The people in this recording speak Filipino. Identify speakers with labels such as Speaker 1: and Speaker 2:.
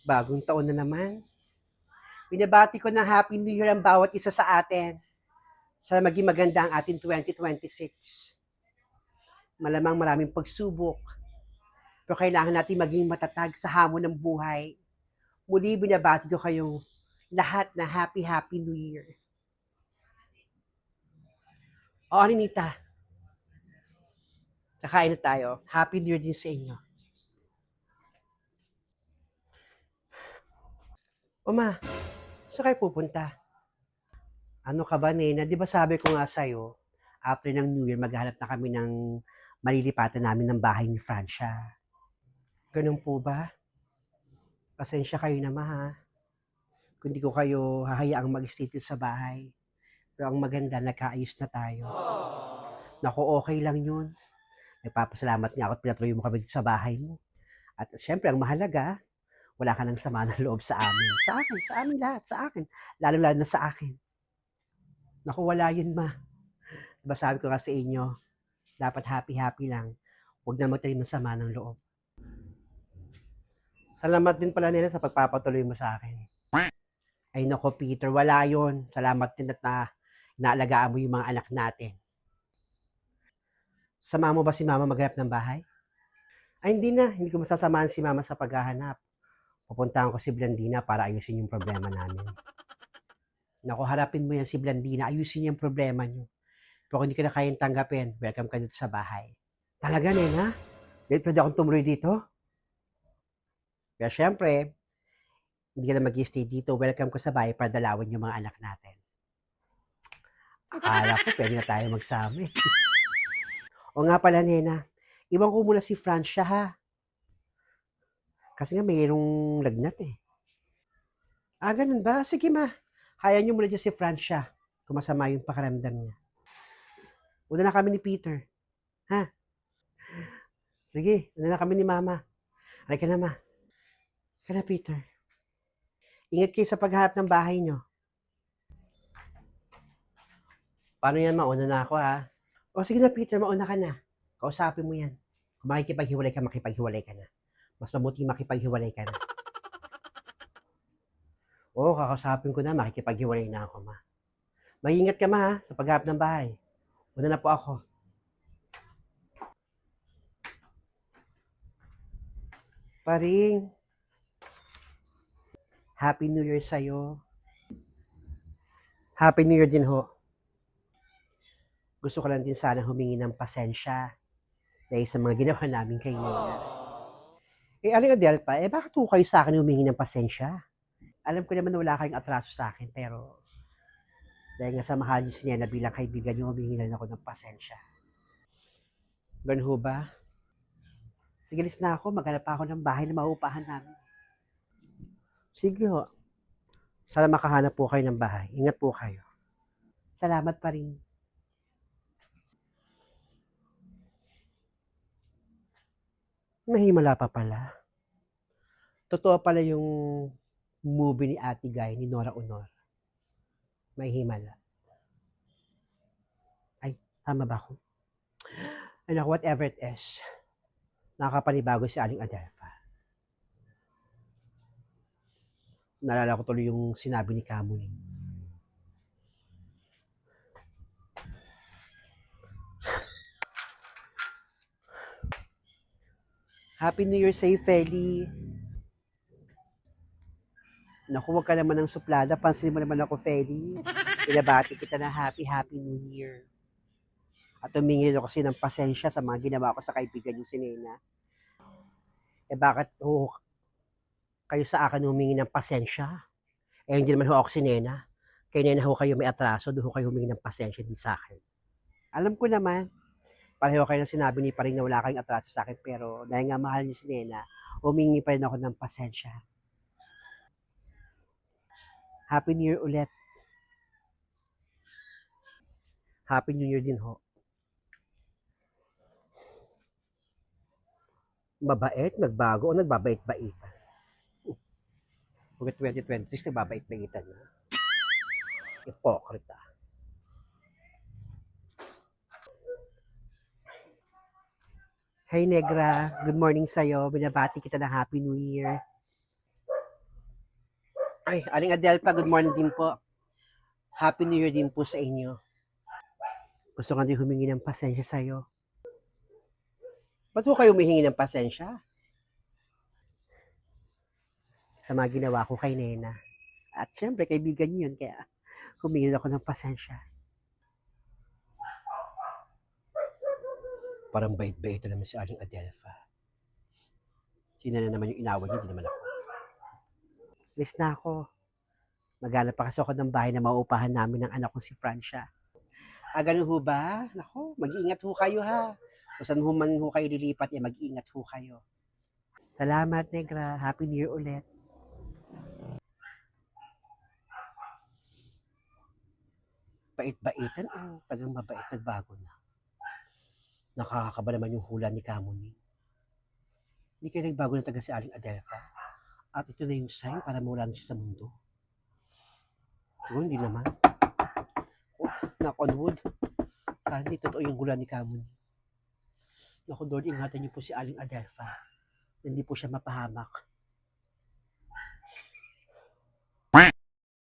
Speaker 1: Bagong taon na naman. Binabati ko ng Happy New Year ang bawat isa sa atin. Sana maging maganda ang ating 2026. Malamang maraming pagsubok, pero kailangan natin maging matatag sa hamon ng buhay. Muli binabati ko kayong lahat na Happy New Year. O, Aninita, kakain na tayo. Happy New Year din sa inyo. O ma, saan kayo pupunta? Ano ka ba, Nena? Di ba sabi ko nga sa'yo, after ng New Year, maghanap na kami ng malilipatan namin ng bahay ni Francia. Ganun po ba? Pasensya kayo na ha. Kung di ko kayo hahayaang mag-stay dito sa bahay. Pero ang maganda, nagkaayos na tayo. Naku, okay lang yun. Nagpapasalamat nga ako at pinatuloy mo kami dito sa bahay mo. At syempre, ang mahalaga, wala ka ng sama ng loob sa amin. Sa akin, sa amin lahat, sa akin. Lalo-lalo na sa akin. Naku, wala yun, ma. Diba sabi ko nga sa inyo, dapat happy lang. Huwag na magtanim ng sama ng loob. Salamat din pala nila sa pagpapatuloy mo sa akin. Ay nako, Peter, wala yon. Salamat din at naalagaan mo yung mga anak natin. Sama mo ba si mama maghanap ng bahay? Ay hindi na, hindi ko masasamahan si mama sa paghahanap. Pupuntahan ko si Blandina para ayusin yung problema namin. Naku, harapin mo yan si Blandina, ayusin niya yung problema niyo. Pero kung hindi ka na kayang tanggapin, welcome ka dito sa bahay. Talaga, Nena? Dahil pwede akong tumuloy dito? Pero syempre, hindi ka na mag-stay dito. Welcome ko sa bahay para dalawin yung mga anak natin. Akala ko pwede na tayo magsama eh. O nga pala, Nena, iwan ko muna si Francia ha. Kasi nga mayroong lagnat eh. Ah, ganun ba? Sige ma, hayaan niyo muna dyan si Francia kung masama yung pakaramdam niya. Una na kami ni Peter. Ha? Sige, una na kami ni Mama. Halika na ma. Halika na Peter. Ingat kayo sa pagharap ng bahay niyo. Paano yan? Mauna na ako ha. O sige na Peter, mauna ka na. Kausapin mo yan. Kung makikipaghiwalay ka na. Mas mabuti makipaghiwalay ka na. Oo, kakausapin ko na, makikipaghiwalay na ako ma. Mag-ingat ka ma ha, sa pagharap ng bahay. Una na po ako. Paring, Happy New Year sa'yo. Happy New Year din ho. Gusto ko lang din sana humingi ng pasensya dahil sa mga ginawa namin kay Nina. Aling Adelpa, bakit po kayo sa akin humingi ng pasensya? Alam ko naman na wala kayong atraso sa akin, pero dahil nga sa mahal niyo si Nina bilang kaibigan niyo, humingi na ako ng pasensya. Ganun ho ba? Sige, lis na ako. Maghanap pa ako ng bahay na mauupahan namin. Sige ho. Sana makahanap po kayo ng bahay. Ingat po kayo. Salamat pa rin. Mahimala pa pala. Totoo pala yung movie ni Ate Guy, ni Nora Honor. Mahimala. Ay, tama ba ako? Ay naku, whatever it is. Nakakapanibago si Aling Adelpha. Naalala ko tuloy yung sinabi ni Kamuning. Happy New Year sa'yo, Feli. Naku, wag ka naman ng suplada. Pansin mo naman ako, Feli. Pinabati kita na Happy New Year. At humingi ako kasi ng pasensya sa mga ginawa ko sa kaibigan yung si Nena. Bakit kayo sa akin humingi ng pasensya? Hindi naman ho ako si Nena. Kay Nena ho kayo may atraso, doon ho kayo humingi ng pasensya din sa akin. Alam ko naman, pareho kayo ng sinabi ni Paring na wala kayong atraso sa akin, pero dahil nga mahal niyo si Nena, humingi pa rin ako ng pasensya. Happy New Year ulit. Happy New Year din ho. Mabait, nagbago, o nagbabait-baitan? Pagkat 2026, nagbabait-baitan na. Hipokrita. Hey Negra, good morning sa'yo. Binabati kita ng Happy New Year. Ay, Aling Adelpa, good morning din po. Happy New Year din po sa inyo. Gusto nga din humingi ng pasensya sa'yo. Ba't ho kayo humihingi ng pasensya? Sa mga ginawa ko kay Nena. At syempre, kaibigan niyo yun, kaya humingi ako ng pasensya. Parang bait-bait na naman si Aling Adelfa. Sino na naman yung inaway niya, di naman ako. Alis na ako. Maghanap pa kasi ako ng bahay na mauupahan namin ng anak kong si Francia. Ganun ho ba? Nako, mag-iingat ho kayo ha. Kung saan ho man ho kayo lilipat, mag-iingat ho kayo. Salamat, Negra. Happy New Year ulit. Bait-baitan o tagang mabait nagbago na. Nakakakaba naman yung hula ni Kamuni. Hindi kayo nagbago na taga si Aling Adelfa. At ito na yung sign para mawala na siya sa mundo. Siguro hindi naman. Oh, knock on wood. Sana hindi totoo yung hula ni Kamuni. Naku, Lord, ingatan niyo po si Aling Adelfa. Hindi po siya mapahamak.